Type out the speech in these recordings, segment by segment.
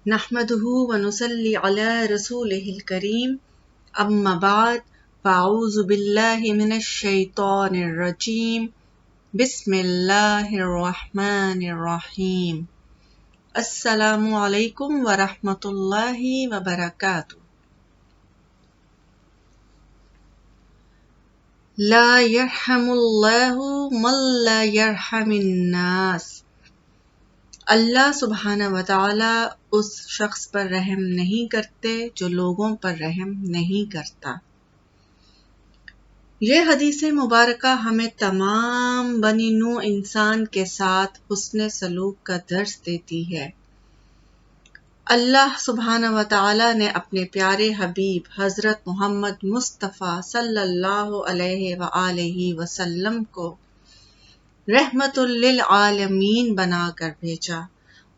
نحمده ونصلي على رسوله الكريم أما بعد فأعوذ بالله من الشيطان الرجيم بسم الله الرحمن الرحيم السلام علیکم ورحمۃ اللہ وبرکاتہ۔ لا يرحم اللہ من لا يرحم الناس۔ اللہ سبحانہ وتعالی اس شخص پر رحم نہیں کرتے جو لوگوں پر رحم نہیں کرتا۔ یہ حدیث مبارکہ ہمیں تمام بنی نوع انسان کے ساتھ حسن سلوک کا درس دیتی ہے۔ اللہ سبحانہ وتعالی نے اپنے پیارے حبیب حضرت محمد مصطفیٰ صلی اللہ علیہ وآلہ وسلم کو رحمت للعالمین بنا کر بھیجا،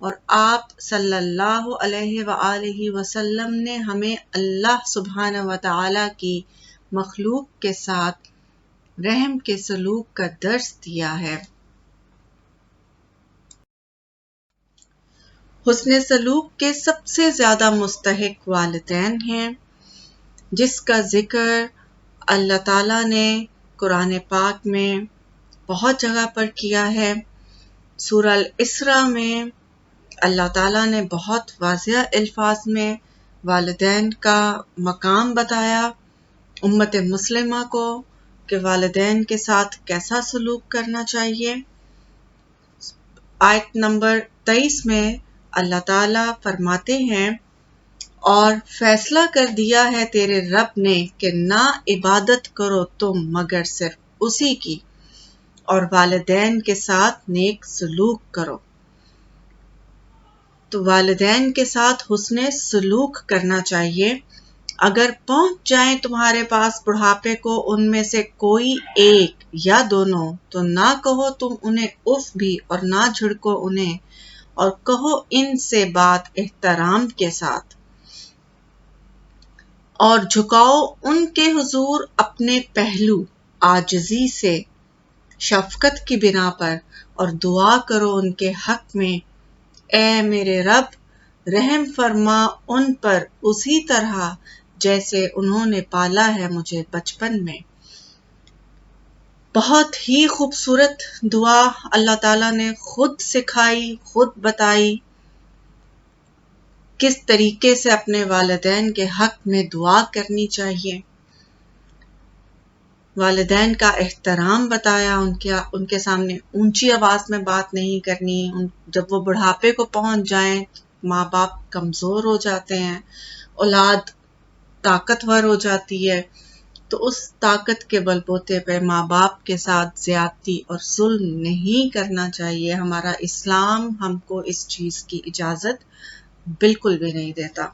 اور آپ صلی اللہ علیہ وآلہ وسلم نے ہمیں اللہ سبحانہ وتعالی کی مخلوق کے ساتھ رحم کے سلوک کا درس دیا ہے۔ حسن سلوک کے سب سے زیادہ مستحق والدین ہیں، جس کا ذکر اللہ تعالیٰ نے قرآن پاک میں بہت جگہ پر کیا ہے۔ سورہ الاسراء میں اللہ تعالیٰ نے بہت واضح الفاظ میں والدین کا مقام بتایا امت مسلمہ کو کہ والدین کے ساتھ کیسا سلوک کرنا چاہیے۔ آیت نمبر 23 میں اللہ تعالیٰ فرماتے ہیں، اور فیصلہ کر دیا ہے تیرے رب نے کہ نہ عبادت کرو تم مگر صرف اسی کی، اور والدین کے ساتھ نیک سلوک کرو۔ تو والدین کے ساتھ حسن سلوک کرنا چاہیے۔ اگر پہنچ جائیں تمہارے پاس بڑھاپے کو ان میں سے کوئی ایک یا دونوں، تو نہ کہو تم انہیں اف بھی اور نہ جھڑکو انہیں، اور کہو ان سے بات احترام کے ساتھ، اور جھکاؤ ان کے حضور اپنے پہلو عاجزی سے شفقت کی بنا پر، اور دعا کرو ان کے حق میں، اے میرے رب رحم فرما ان پر اسی طرح جیسے انہوں نے پالا ہے مجھے بچپن میں۔ بہت ہی خوبصورت دعا اللہ تعالیٰ نے خود سکھائی، خود بتائی کس طریقے سے اپنے والدین کے حق میں دعا کرنی چاہیے۔ والدین کا احترام بتایا، ان کے سامنے اونچی آواز میں بات نہیں کرنی۔ جب وہ بڑھاپے کو پہنچ جائیں، ماں باپ کمزور ہو جاتے ہیں، اولاد طاقتور ہو جاتی ہے، تو اس طاقت کے بل بوتے پہ ماں باپ کے ساتھ زیادتی اور ظلم نہیں کرنا چاہیے۔ ہمارا اسلام ہم کو اس چیز کی اجازت بالکل بھی نہیں دیتا۔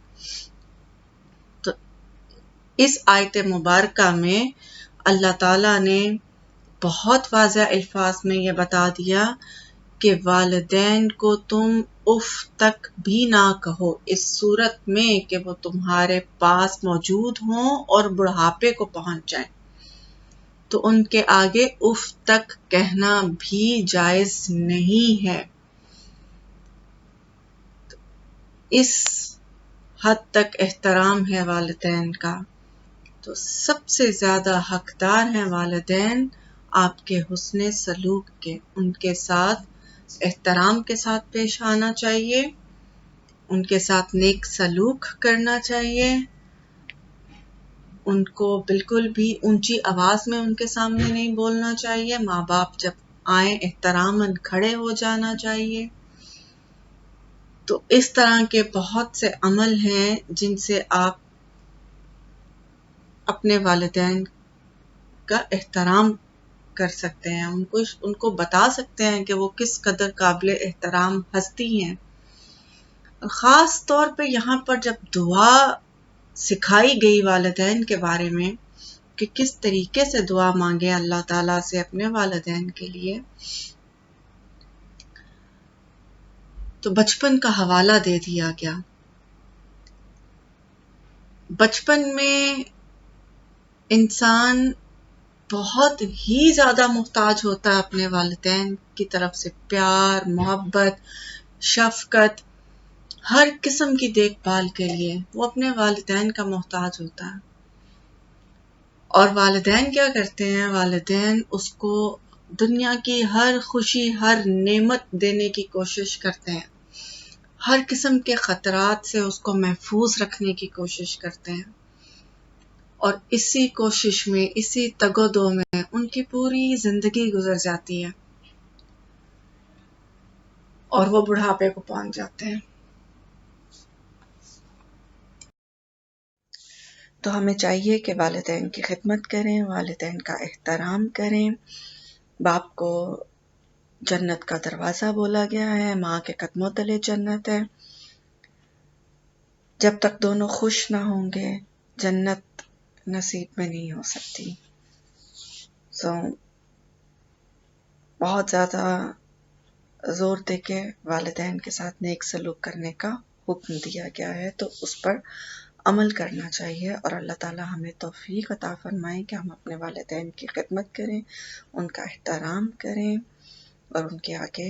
تو اس آیت مبارکہ میں اللہ تعالیٰ نے بہت واضح الفاظ میں یہ بتا دیا کہ والدین کو تم اف تک بھی نہ کہو، اس صورت میں کہ وہ تمہارے پاس موجود ہوں اور بڑھاپے کو پہنچ جائیں، تو ان کے آگے اف تک کہنا بھی جائز نہیں ہے۔ اس حد تک احترام ہے والدین کا، تو سب سے زیادہ حقدار ہیں والدین آپ کے حسن سلوک کے۔ ان کے ساتھ احترام کے ساتھ پیش آنا چاہیے، ان کے ساتھ نیک سلوک کرنا چاہیے، ان کو بالکل بھی اونچی آواز میں ان کے سامنے نہیں بولنا چاہیے۔ ماں باپ جب آئیں احتراماً کھڑے ہو جانا چاہیے۔ تو اس طرح کے بہت سے عمل ہیں جن سے آپ اپنے والدین کا احترام کر سکتے ہیں، ان کو بتا سکتے ہیں کہ وہ کس قدر قابل احترام ہستی ہیں۔ خاص طور پہ یہاں پر جب دعا سکھائی گئی والدین کے بارے میں کہ کس طریقے سے دعا مانگے اللہ تعالیٰ سے اپنے والدین کے لیے، تو بچپن کا حوالہ دے دیا گیا۔ بچپن میں انسان بہت ہی زیادہ محتاج ہوتا ہے اپنے والدین کی طرف سے پیار، محبت، شفقت، ہر قسم کی دیکھ بھال کے لیے وہ اپنے والدین کا محتاج ہوتا ہے. اور والدین کیا کرتے ہیں؟ والدین اس کو دنیا کی ہر خوشی، ہر نعمت دینے کی کوشش کرتے ہیں. ہر قسم کے خطرات سے اس کو محفوظ رکھنے کی کوشش کرتے ہیں. اور اسی کوشش میں، اسی تگ و دو میں ان کی پوری زندگی گزر جاتی ہے اور وہ بڑھاپے کو پہنچ جاتے ہیں. تو ہمیں چاہیے کہ والدین کی خدمت کریں، والدین کا احترام کریں. باپ کو جنت کا دروازہ بولا گیا ہے، ماں کے قدموں تلے جنت ہے. جب تک دونوں خوش نہ ہوں گے جنت نصیب میں نہیں ہو سکتی. بہت زیادہ زور دے کے والدین کے ساتھ نیک سلوک کرنے کا حکم دیا گیا ہے، تو اس پر عمل کرنا چاہیے. اور اللہ تعالیٰ ہمیں توفیق عطا فرمائے کہ ہم اپنے والدین کی خدمت کریں، ان کا احترام کریں اور ان کے آگے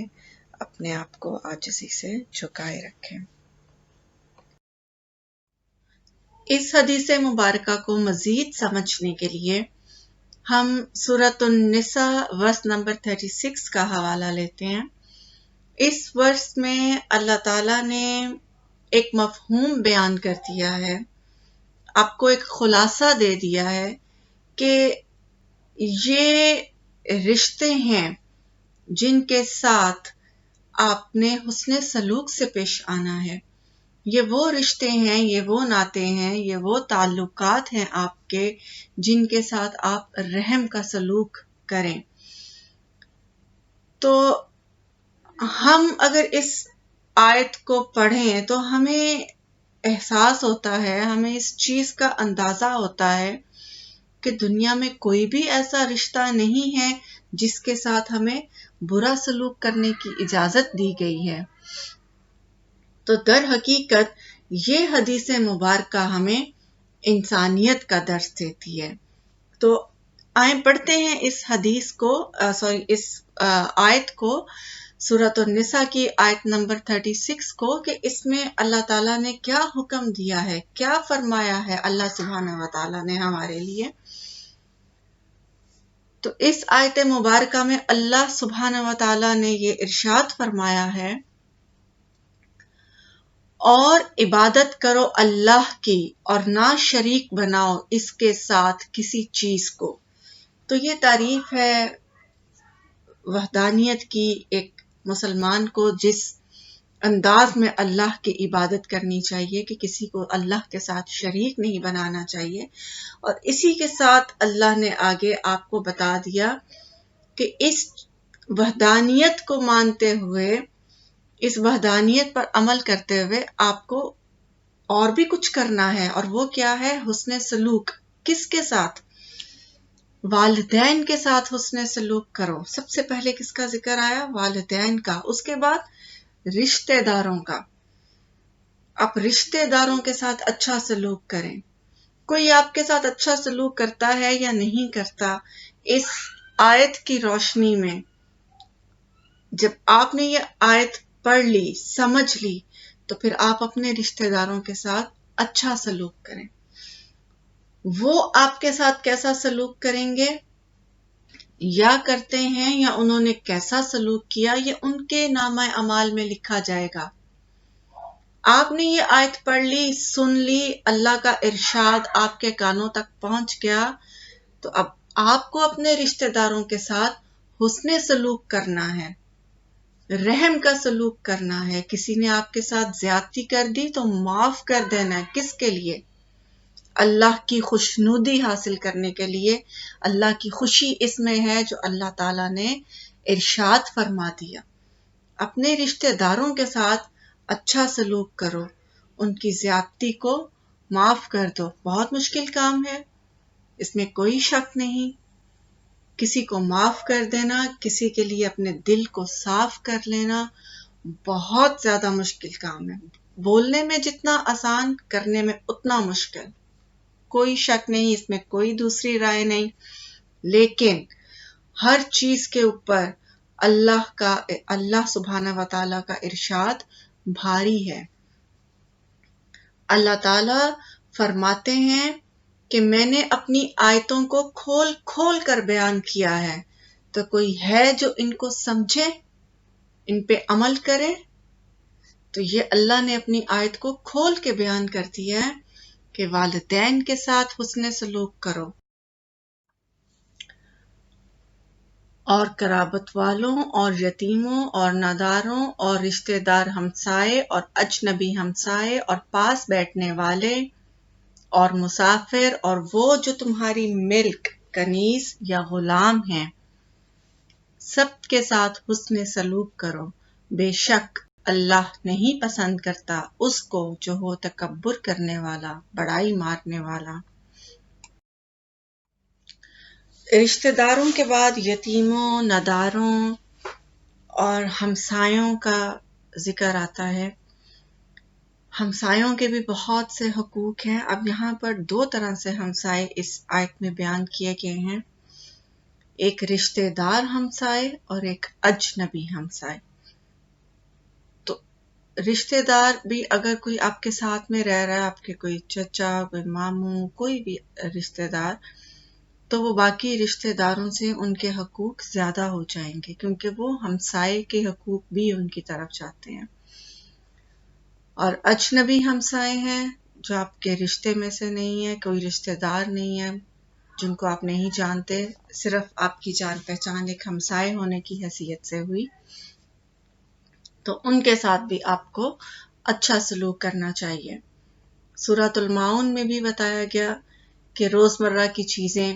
اپنے آپ کو عاجزی سے جھکائے رکھیں. اس حدیث مبارکہ کو مزید سمجھنے کے لیے ہم سورۃ النساء ورس نمبر 36 کا حوالہ لیتے ہیں. اس ورس میں اللہ تعالیٰ نے ایک مفہوم بیان کر دیا ہے، آپ کو ایک خلاصہ دے دیا ہے کہ یہ رشتے ہیں جن کے ساتھ آپ نے حسن سلوک سے پیش آنا ہے. یہ وہ رشتے ہیں، یہ وہ ناطے ہیں، یہ وہ تعلقات ہیں آپ کے جن کے ساتھ آپ رحم کا سلوک کریں. تو ہم اگر اس آیت کو پڑھیں تو ہمیں احساس ہوتا ہے، ہمیں اس چیز کا اندازہ ہوتا ہے کہ دنیا میں کوئی بھی ایسا رشتہ نہیں ہے جس کے ساتھ ہمیں برا سلوک کرنے کی اجازت دی گئی ہے. تو در حقیقت یہ حدیث مبارکہ ہمیں انسانیت کا درس دیتی ہے. تو آئیں پڑھتے ہیں اس حدیث کو، اس آیت کو، سورۃ النساء کی آیت نمبر 36 کو، کہ اس میں اللہ تعالیٰ نے کیا حکم دیا ہے، کیا فرمایا ہے اللہ سبحانہ و تعالیٰ نے ہمارے لیے. تو اس آیت مبارکہ میں اللہ سبحانہ و تعالیٰ نے یہ ارشاد فرمایا ہے، اور عبادت کرو اللہ کی اور نہ شریک بناؤ اس کے ساتھ کسی چیز کو. تو یہ تعریف ہے وحدانیت کی. ایک مسلمان کو جس انداز میں اللہ کی عبادت کرنی چاہیے کہ کسی کو اللہ کے ساتھ شریک نہیں بنانا چاہیے. اور اسی کے ساتھ اللہ نے آگے آپ کو بتا دیا کہ اس وحدانیت کو مانتے ہوئے، اس وحدانیت پر عمل کرتے ہوئے آپ کو اور بھی کچھ کرنا ہے. اور وہ کیا ہے؟ حسن سلوک. کس کے ساتھ؟ والدین کے ساتھ حسن سلوک کرو. سب سے پہلے کس کا ذکر آیا؟ والدین کا. اس کے بعد رشتہ داروں کا. آپ رشتہ داروں کے ساتھ اچھا سلوک کریں. کوئی آپ کے ساتھ اچھا سلوک کرتا ہے یا نہیں کرتا، اس آیت کی روشنی میں جب آپ نے یہ آیت پڑھ لی، سمجھ لی، تو پھر آپ اپنے رشتہ داروں کے ساتھ اچھا سلوک کریں. وہ آپ کے ساتھ کیسا سلوک کریں گے یا کرتے ہیں، یا انہوں نے کیسا سلوک کیا، یہ ان کے نامہ اعمال میں لکھا جائے گا. آپ نے یہ آیت پڑھ لی، سن لی، اللہ کا ارشاد آپ کے کانوں تک پہنچ گیا، تو اب آپ کو اپنے رشتہ داروں کے ساتھ حسن سلوک کرنا ہے، رحم کا سلوک کرنا ہے. کسی نے آپ کے ساتھ زیادتی کر دی تو معاف کر دینا ہے. کس کے لیے؟ اللہ کی خوشنودی حاصل کرنے کے لیے. اللہ کی خوشی اس میں ہے جو اللہ تعالیٰ نے ارشاد فرما دیا. اپنے رشتہ داروں کے ساتھ اچھا سلوک کرو، ان کی زیادتی کو معاف کر دو. بہت مشکل کام ہے، اس میں کوئی شک نہیں. کسی کو معاف کر دینا، کسی کے لیے اپنے دل کو صاف کر لینا بہت زیادہ مشکل کام ہے. بولنے میں جتنا آسان، کرنے میں اتنا مشکل. کوئی شک نہیں، اس میں کوئی دوسری رائے نہیں. لیکن ہر چیز کے اوپر اللہ سبحانہ و تعالیٰ کا ارشاد بھاری ہے. اللہ تعالیٰ فرماتے ہیں کہ میں نے اپنی آیتوں کو کھول کھول کر بیان کیا ہے، تو کوئی ہے جو ان کو سمجھے، ان پہ عمل کرے؟ تو یہ اللہ نے اپنی آیت کو کھول کے بیان کر دیا ہے کہ والدین کے ساتھ حسن سلوک کرو، اور قرابت والوں اور یتیموں اور ناداروں اور رشتہ دار ہمسائے اور اجنبی ہمسائے اور پاس بیٹھنے والے اور مسافر اور وہ جو تمہاری ملک کنیز یا غلام ہیں، سب کے ساتھ حسن سلوک کرو، بے شک اللہ نہیں پسند کرتا اس کو جو ہو تکبر کرنے والا، بڑائی مارنے والا۔ رشتہ داروں کے بعد یتیموں، نداروں اور ہمسایوں کا ذکر آتا ہے۔ ہمسایوں کے بھی بہت سے حقوق ہیں۔ اب یہاں پر دو طرح سے ہمسائے اس آیت میں بیان کیے گئے ہیں، ایک رشتہ دار ہمسائے اور ایک اجنبی ہمسائے۔ تو رشتہ دار بھی اگر کوئی آپ کے ساتھ میں رہ رہا ہے، آپ کے کوئی چچا، کوئی ماموں، کوئی بھی رشتہ دار، تو وہ باقی رشتہ داروں سے ان کے حقوق زیادہ ہو جائیں گے، کیونکہ وہ ہمسائے کے حقوق بھی ان کی طرف جاتے ہیں۔ اور اجنبی ہمسائے ہیں جو آپ کے رشتے میں سے نہیں ہے، کوئی رشتہ دار نہیں ہے، جن کو آپ نہیں جانتے، صرف آپ کی جان پہچان ایک ہمسائے ہونے کی حیثیت سے ہوئی، تو ان کے ساتھ بھی آپ کو اچھا سلوک کرنا چاہیے۔ سورۃ المعون میں بھی بتایا گیا کہ روزمرہ کی چیزیں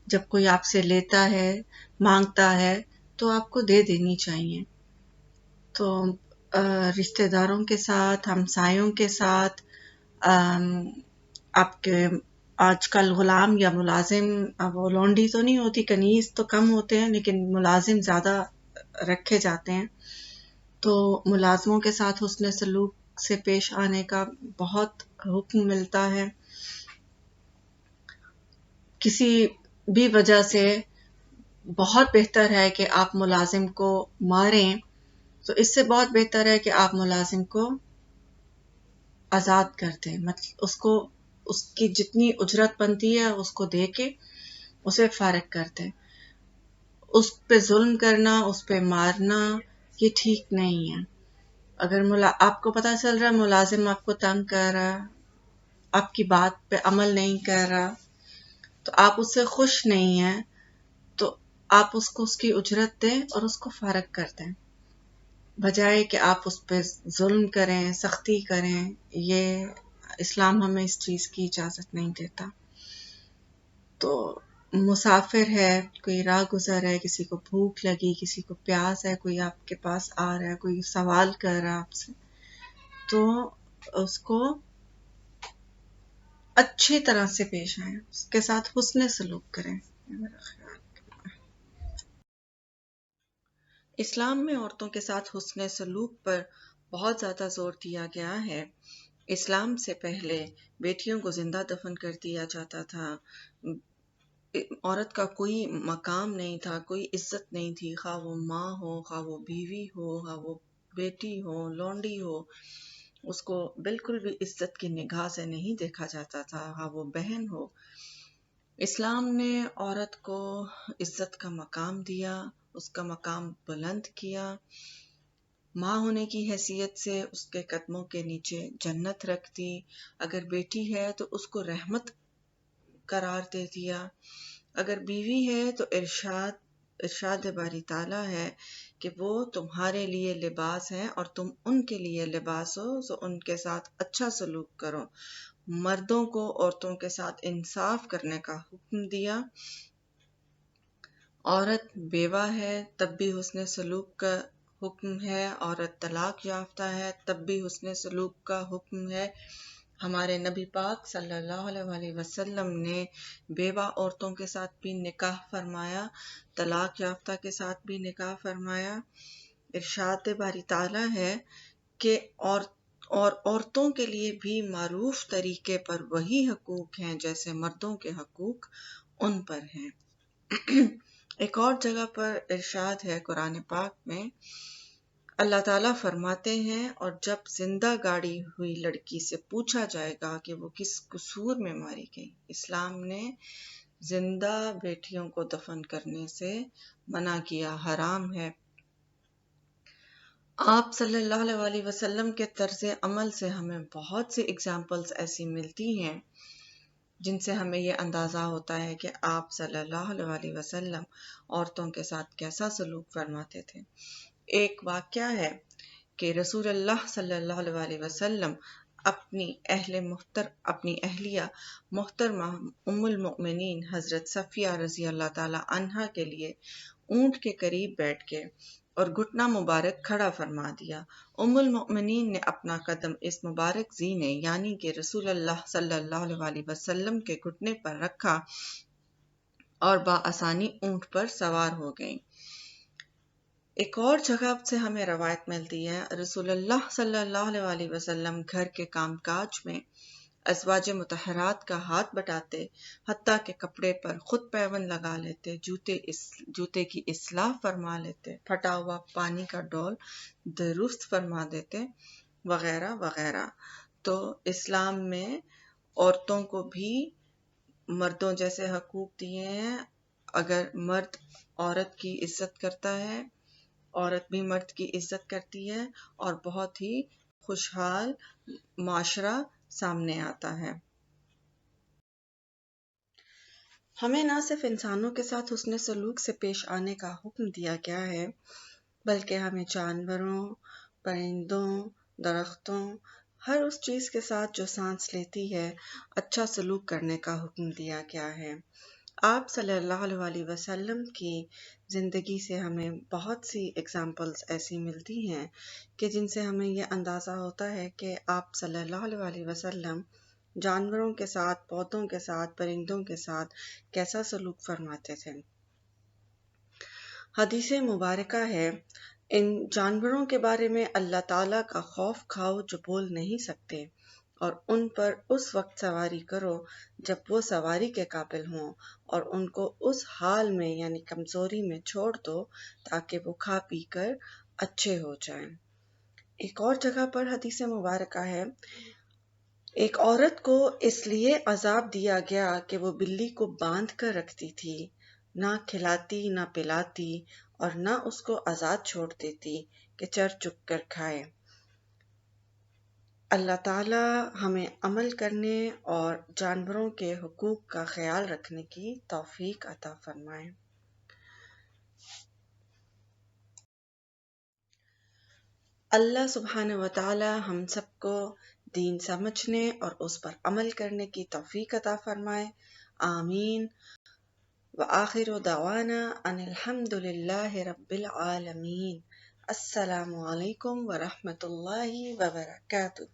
جب کوئی آپ سے لیتا ہے، مانگتا ہے، تو آپ کو دے دینی چاہیے۔ تو رشتہ داروں کے ساتھ، ہمسایوں کے ساتھ، آپ کے آج کل غلام یا ملازم، وہ لونڈی تو نہیں ہوتی، کنیز تو کم ہوتے ہیں، لیکن ملازم زیادہ رکھے جاتے ہیں، تو ملازموں کے ساتھ حسن سلوک سے پیش آنے کا بہت حکم ملتا ہے۔ کسی بھی وجہ سے بہت بہتر ہے کہ آپ ملازم کو ماریں، تو اس سے بہت بہتر ہے کہ آپ ملازم کو آزاد کر دیں، مطلب اس کی جتنی اجرت بنتی ہے اس کو دے کے اسے فارغ کر دیں۔ اس پہ ظلم کرنا، اس پہ مارنا، یہ ٹھیک نہیں ہے۔ اگر آپ کو پتہ چل رہا ہے ملازم آپ کو تنگ کر رہا، آپ کی بات پہ عمل نہیں کر رہا، تو آپ اس سے خوش نہیں ہیں، تو آپ اس کو اس کی اجرت دیں اور اس کو فارغ کر دیں، بجائے کہ آپ اس پہ ظلم کریں، سختی کریں۔ یہ اسلام ہمیں اس چیز کی اجازت نہیں دیتا۔ تو مسافر ہے، کوئی راہ گزر ہے، کسی کو بھوک لگی، کسی کو پیاس ہے، کوئی آپ کے پاس آ رہا ہے، کوئی سوال کر رہا ہے آپ سے، تو اس کو اچھی طرح سے پیش آئیں، اس کے ساتھ حسن سلوک کریں۔ اسلام میں عورتوں کے ساتھ حسن سلوک پر بہت زیادہ زور دیا گیا ہے۔ اسلام سے پہلے بیٹیوں کو زندہ دفن کر دیا جاتا تھا، عورت کا کوئی مقام نہیں تھا، کوئی عزت نہیں تھی، خواہ وہ ماں ہو، خواہ وہ بیوی ہو، خواہ وہ بیٹی ہو، لونڈی ہو، اس کو بالکل بھی عزت کی نگاہ سے نہیں دیکھا جاتا تھا، خواہ وہ بہن ہو۔ اسلام نے عورت کو عزت کا مقام دیا، اس کا مقام بلند کیا، ماں ہونے کی حیثیت سے اس کے قدموں کے نیچے جنت رکھ دی، اگر بیٹی ہے تو اس کو رحمت قرار دے دیا، اگر بیوی ہے تو ارشاد باری تعالیٰ ہے کہ وہ تمہارے لیے لباس ہیں اور تم ان کے لیے لباس ہو، تو ان کے ساتھ اچھا سلوک کرو۔ مردوں کو عورتوں کے ساتھ انصاف کرنے کا حکم دیا۔ عورت بیوہ ہے تب بھی حسن سلوک کا حکم ہے، عورت طلاق یافتہ ہے تب بھی حسن سلوک کا حکم ہے۔ ہمارے نبی پاک صلی اللہ علیہ وسلم نے بیوہ عورتوں کے ساتھ بھی نکاح فرمایا، طلاق یافتہ کے ساتھ بھی نکاح فرمایا۔ ارشاد باری تعالیٰ ہے کہ اور عورتوں کے لیے بھی معروف طریقے پر وہی حقوق ہیں جیسے مردوں کے حقوق ان پر ہیں۔ ایک اور جگہ پر ارشاد ہے قرآن پاک میں اللہ تعالیٰ فرماتے ہیں اور جب زندہ گاڑی ہوئی لڑکی سے پوچھا جائے گا کہ وہ کس قصور میں ماری گئی، اسلام نے زندہ بیٹیوں کو دفن کرنے سے منع کیا، حرام ہے۔ آپ صلی اللہ علیہ وسلم کے طرز عمل سے ہمیں بہت سی اگزامپلز ایسی ملتی ہیں جن سے ہمیں یہ اندازہ ہوتا ہے کہ آپ صلی اللہ علیہ وسلم عورتوں کے ساتھ کیسا سلوک فرماتے تھے۔ ایک واقعہ ہے کہ رسول اللہ صلی اللہ علیہ وسلم اپنی اہلیہ محترمہ ام المؤمنین حضرت صفیہ رضی اللہ تعالی عنہا کے لیے اونٹ کے قریب بیٹھ گئے اور گھٹنا مبارک کھڑا فرما دیا۔ ام المؤمنین نے اپنا قدم اس مبارک زینے یعنی کہ رسول اللہ صلی اللہ علیہ وسلم کے گھٹنے پر رکھا اور بآسانی اونٹ پر سوار ہو گئیں۔ ایک اور جگہ سے ہمیں روایت ملتی ہے، رسول اللہ صلی اللہ علیہ وسلم گھر کے کام کاج میں ازواج مطہرات کا ہاتھ بٹاتے، حتیٰ کہ کپڑے پر خود پیوند لگا لیتے، جوتے کی اصلاح فرما لیتے، پھٹا ہوا پانی کا ڈول درست فرما دیتے، وغیرہ وغیرہ۔ تو اسلام میں عورتوں کو بھی مردوں جیسے حقوق دیے ہیں۔ اگر مرد عورت کی عزت کرتا ہے، عورت بھی مرد کی عزت کرتی ہے اور بہت ہی خوشحال معاشرہ سامنے آتا ہے۔ ہمیں نہ صرف انسانوں کے ساتھ حسن سلوک سے پیش آنے کا حکم دیا گیا ہے، بلکہ ہمیں جانوروں، پرندوں، درختوں، ہر اس چیز کے ساتھ جو سانس لیتی ہے اچھا سلوک کرنے کا حکم دیا گیا ہے۔ آپ صلی اللہ علیہ وسلم کی زندگی سے ہمیں بہت سی اگزامپلز ایسی ملتی ہیں کہ جن سے ہمیں یہ اندازہ ہوتا ہے کہ آپ صلی اللہ علیہ وسلم جانوروں کے ساتھ، پودوں کے ساتھ، پرندوں کے ساتھ کیسا سلوک فرماتے تھے۔ حدیث مبارکہ ہے، ان جانوروں کے بارے میں اللہ تعالیٰ کا خوف کھاؤ جو بول نہیں سکتے، اور ان پر اس وقت سواری کرو جب وہ سواری کے قابل ہوں، اور ان کو اس حال میں یعنی کمزوری میں چھوڑ دو تاکہ وہ کھا پی کر اچھے ہو جائیں۔ ایک اور جگہ پر حدیث مبارکہ ہے، ایک عورت کو اس لیے عذاب دیا گیا کہ وہ بلی کو باندھ کر رکھتی تھی، نہ کھلاتی نہ پلاتی اور نہ اس کو آزاد چھوڑ دیتی کہ چر چگ کر کھائے۔ اللہ تعالی ہمیں عمل کرنے اور جانوروں کے حقوق کا خیال رکھنے کی توفیق عطا فرمائے۔ اللہ سبحانہ و تعالی ہم سب کو دین سمجھنے اور اس پر عمل کرنے کی توفیق عطا فرمائے، آمین۔ وآخر دعوانا ان الحمد للہ رب العالمین۔ السلام علیکم ورحمۃ اللہ وبرکاتہ۔